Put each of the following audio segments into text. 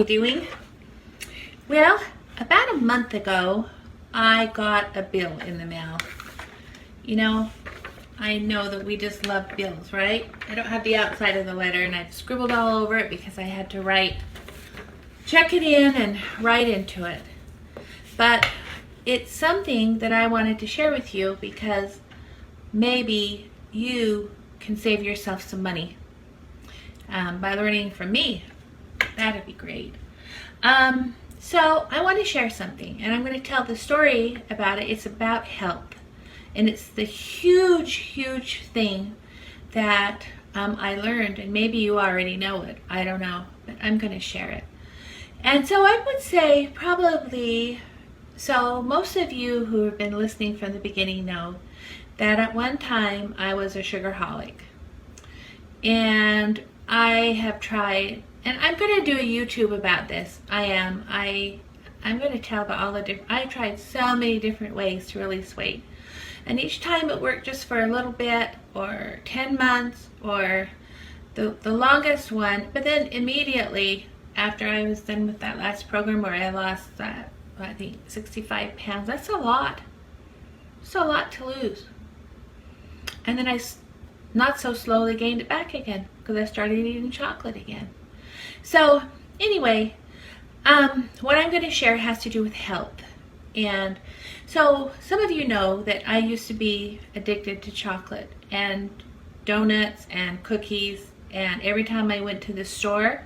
you doing? Well, about a month ago, I got a bill in the mail. You know, I know that we just love bills, right? I don't have the outside of the letter, and I've scribbled all over it because I had to check it in and write into it. But it's something that I wanted to share with you because maybe you can save yourself some money by learning from me. That'd be great. So I want to share something, and I'm going to tell the story about it. It's about health, and it's the huge thing that I learned, and maybe you already know it. I don't know, but I'm going to share it. And so I would say probably, so most of you who have been listening from the beginning know that at one time I was a sugarholic, and I have tried, and I'm going to do a YouTube about this. I'm going to tell about all the different, I tried so many different ways to release weight. And each time it worked just for a little bit, or 10 months, or the longest one. But then immediately after I was done with that last program where I lost, I think 65 pounds, that's a lot. It's a lot to lose. And then I not so slowly gained it back again because I started eating chocolate again. So anyway, what I'm going to share has to do with health. And so some of you know that I used to be addicted to chocolate and donuts and cookies, and every time I went to the store,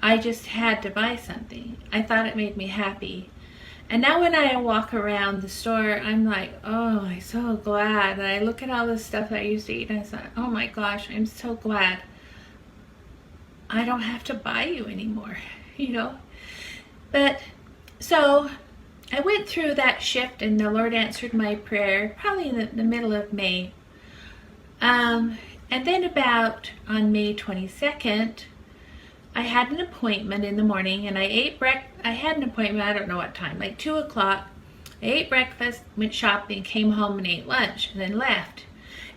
I just had to buy something. I thought it made me happy. And now when I walk around the store, I'm like, oh, I'm so glad. And I look at all the stuff that I used to eat, and I thought, oh my gosh, I'm so glad I don't have to buy you anymore, you know. But so I went through that shift, and the Lord answered my prayer probably in the middle of May. And then about on May 22nd, I had an appointment in the morning, and I had an appointment, I don't know what time, like 2 o'clock. I ate breakfast, went shopping, came home and ate lunch, and then left.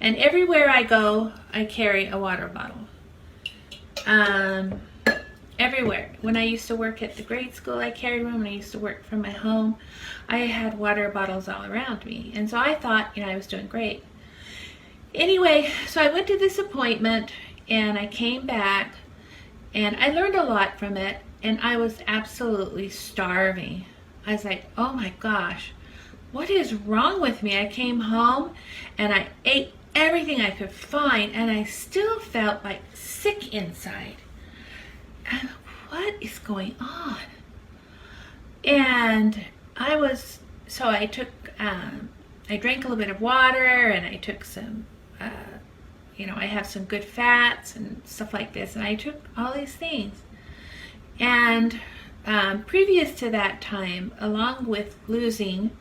And everywhere I go, I carry a water bottle. Everywhere. When I used to work at the grade school, I carried one. When I used to work from my home, I had water bottles all around me. And so I thought, I was doing great. Anyway, so I went to this appointment, and I came back, and I learned a lot from it, and I was absolutely starving. I was like, oh my gosh, what is wrong with me? I came home, and I ate everything I could find, and I still felt like sick inside. And what is going on? And I drank a little bit of water, and I took some, I have some good fats and stuff like this, and I took all these things. And previous to that time, along with losing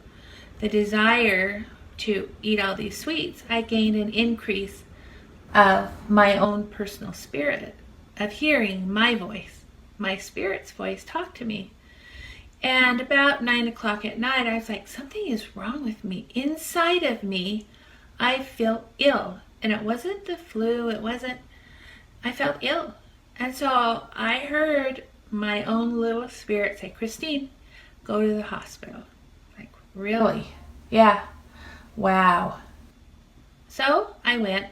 the desire to eat all these sweets, I gained an increase of my own personal spirit, of hearing my voice, my spirit's voice talk to me. And about 9 o'clock at night, I was like, something is wrong with me. Inside of me, I feel ill. And it wasn't the flu, I felt ill. And so I heard my own little spirit say, Christine, go to the hospital. Like, really? Yeah. Wow. So I went,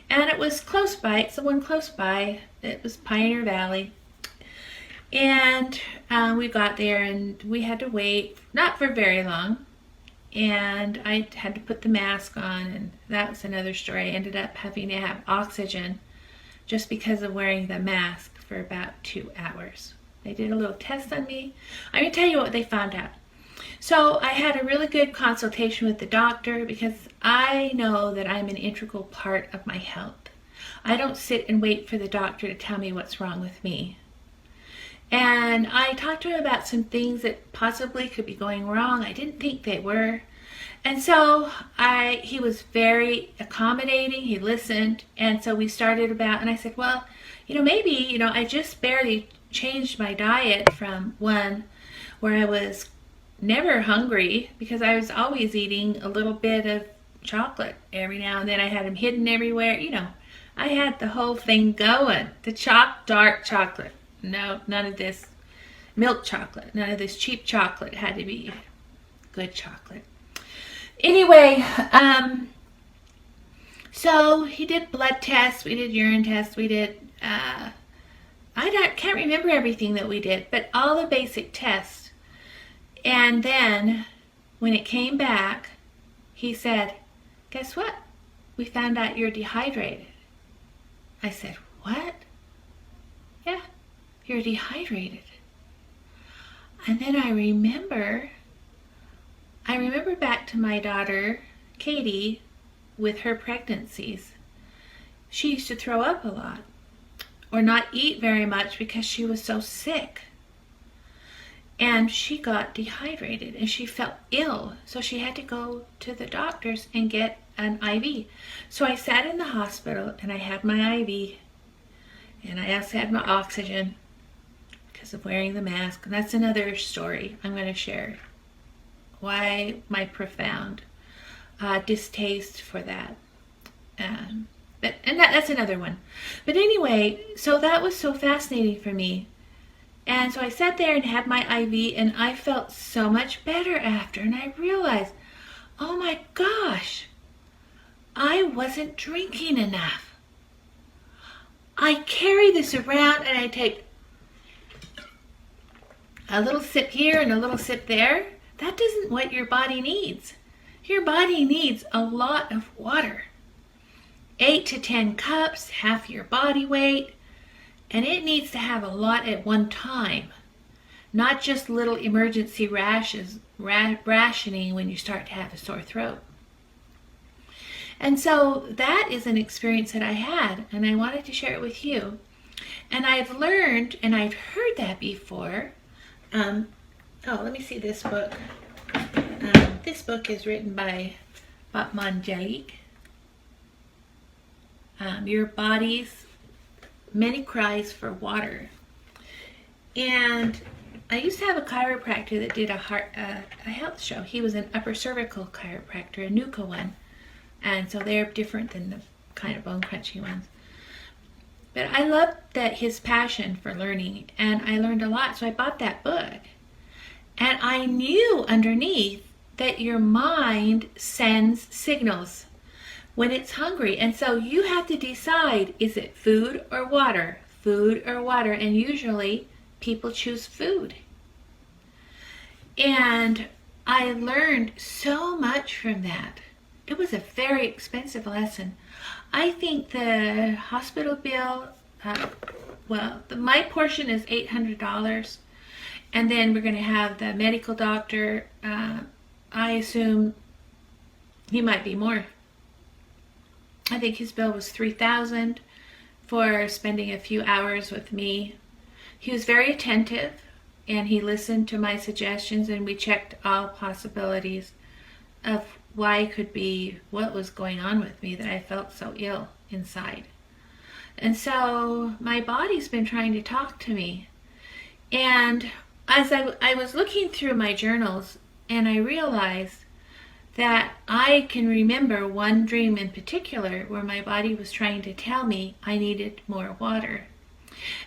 and it was close by. It's the one close by. It was Pioneer Valley. And we got there, and we had to wait, not for very long. And I had to put the mask on, and that was another story. I ended up having to have oxygen just because of wearing the mask for about 2 hours. They did a little test on me. I'm going to tell you what they found out. So I had a really good consultation with the doctor because I know that I'm an integral part of my health. I don't sit and wait for the doctor to tell me what's wrong with me. And I talked to him about some things that possibly could be going wrong. I didn't think they were. And so he was very accommodating. He listened. And so we started and I said, well, maybe, I just barely changed my diet from one where I was never hungry because I was always eating a little bit of chocolate every now and then. I had them hidden everywhere. I had the whole thing going. The dark chocolate. No, none of this milk chocolate. None of this cheap chocolate. It had to be good chocolate. Anyway, so he did blood tests, we did urine tests, we did, can't remember everything that we did, but all the basic tests. And then when it came back, he said, guess what? We found out you're dehydrated. I said, what? Yeah, you're dehydrated. And then I remember back to my daughter, Katie, with her pregnancies. She used to throw up a lot or not eat very much because she was so sick. And she got dehydrated and she felt ill. So she had to go to the doctors and get an IV. So I sat in the hospital and I had my IV. And I also had my oxygen because of wearing the mask. And that's another story I'm going to share. Why my profound distaste for that. That's another one. But anyway, so that was so fascinating for me. And so I sat there and had my IV and I felt so much better after. And I realized, oh my gosh, I wasn't drinking enough. I carry this around and I take a little sip here and a little sip there. That isn't what your body needs. Your body needs a lot of water. 8 to 10 cups, half your body weight. And it needs to have a lot at one time. Not just little emergency rationing when you start to have a sore throat. And so that is an experience that I had, and I wanted to share it with you. And I've learned, and I've heard that before. Let me see this book. This book is written by Manjalik. Your Body's Many Cries for Water. And I used to have a chiropractor that did a health show. He was an upper cervical chiropractor, a NUCA one. And so they're different than the kind of bone crunching ones. But I loved his passion for learning, and I learned a lot. So I bought that book. And I knew underneath that your mind sends signals when it's hungry. And so you have to decide, is it food or water? Food or water? And usually people choose food. And I learned so much from that. It was a very expensive lesson. I think the hospital bill, my portion is $800. And then we're going to have the medical doctor. I assume he might be more. I think his bill was $3,000 for spending a few hours with me. He was very attentive and he listened to my suggestions, and we checked all possibilities of why could be what was going on with me that I felt so ill inside. And so my body's been trying to talk to me. And as I was looking through my journals, and I realized that I can remember one dream in particular where my body was trying to tell me I needed more water.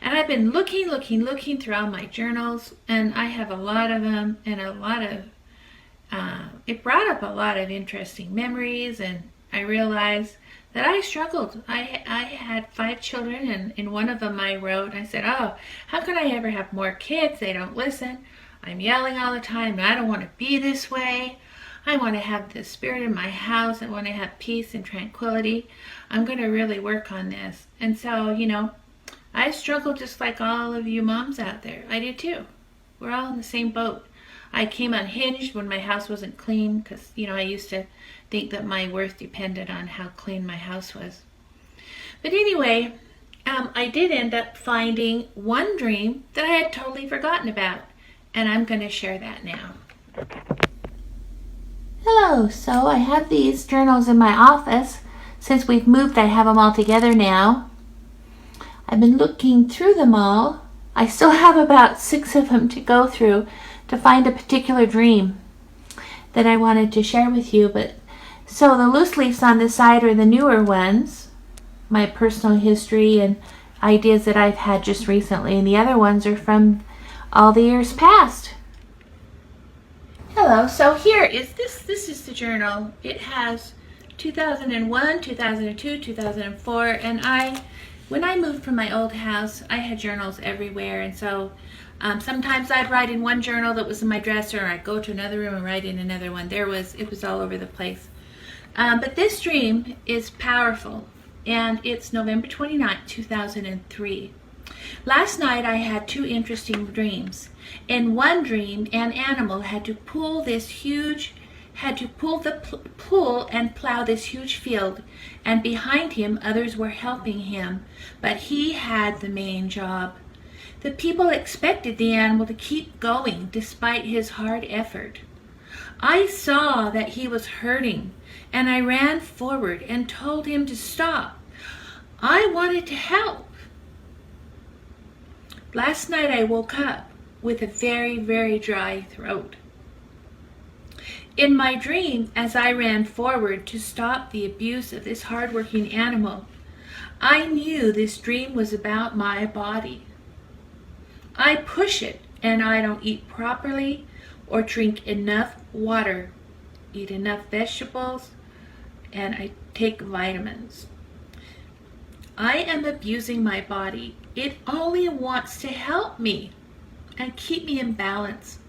And I've been looking through all my journals, and I have a lot of them, and it brought up a lot of interesting memories, and I realized that I struggled. I had 5 children, and in one of them I wrote, I said, oh, how can I ever have more kids? They don't listen. I'm yelling all the time, and I don't want to be this way. I want to have the spirit in my house. I want to have peace and tranquility. I'm going to really work on this. And so, I struggle just like all of you moms out there. I do too. We're all in the same boat. I came unhinged when my house wasn't clean because, I used to think that my worth depended on how clean my house was. But anyway, I did end up finding one dream that I had totally forgotten about, and I'm going to share that now. Hello, so I have these journals in my office. Since we've moved, I have them all together now. I've been looking through them all. I still have about 6 of them to go through to find a particular dream that I wanted to share with you. So the loose leaves on the side are the newer ones, my personal history and ideas that I've had just recently, and the other ones are from all the years passed. Hello, so here is this is the journal. It has 2001, 2002, 2004, and when I moved from my old house, I had journals everywhere, and so sometimes I'd write in one journal that was in my dresser, or I'd go to another room and write in another one. It was all over the place. But this dream is powerful, and it's November 29th, 2003. Last night I had two interesting dreams. In one dream, an animal had to pull the pull and plow this huge field, and behind him others were helping him, but he had the main job. The people expected the animal to keep going despite his hard effort. I saw that he was hurting, and I ran forward and told him to stop. I wanted to help. Last night I woke up with a very, very dry throat. In my dream, as I ran forward to stop the abuse of this hard-working animal, I knew this dream was about my body. I push it, and I don't eat properly or drink enough water, eat enough vegetables, and I take vitamins. I am abusing my body. It only wants to help me and keep me in balance.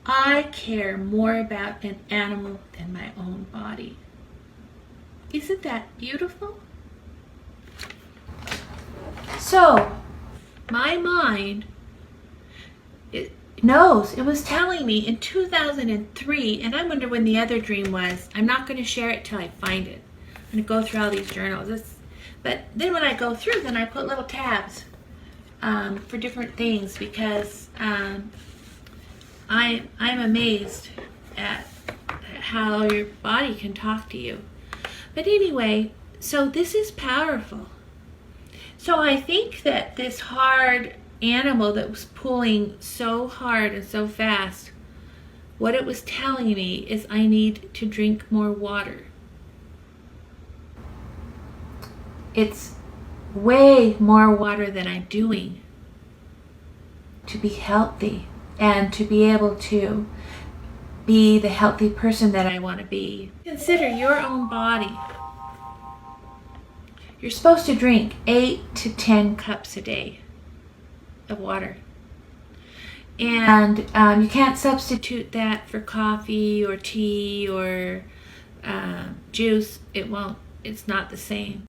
I care more about an animal than my own body. Isn't that beautiful? So, my mind, it was telling me in 2003, and I wonder when the other dream was. I'm not going to share it till I find it. I'm going to go through all these journals. But then when I go through, then I put little tabs for different things, because I'm amazed at how your body can talk to you. But anyway, so this is powerful. So I think that this hard animal that was pulling so hard and so fast, what it was telling me is I need to drink more water. It's way more water than I'm doing to be healthy and to be able to be the healthy person that I want to be. Consider your own body. You're supposed to drink 8 to 10 cups a day of water. And you can't substitute that for coffee or tea or juice. It's not the same.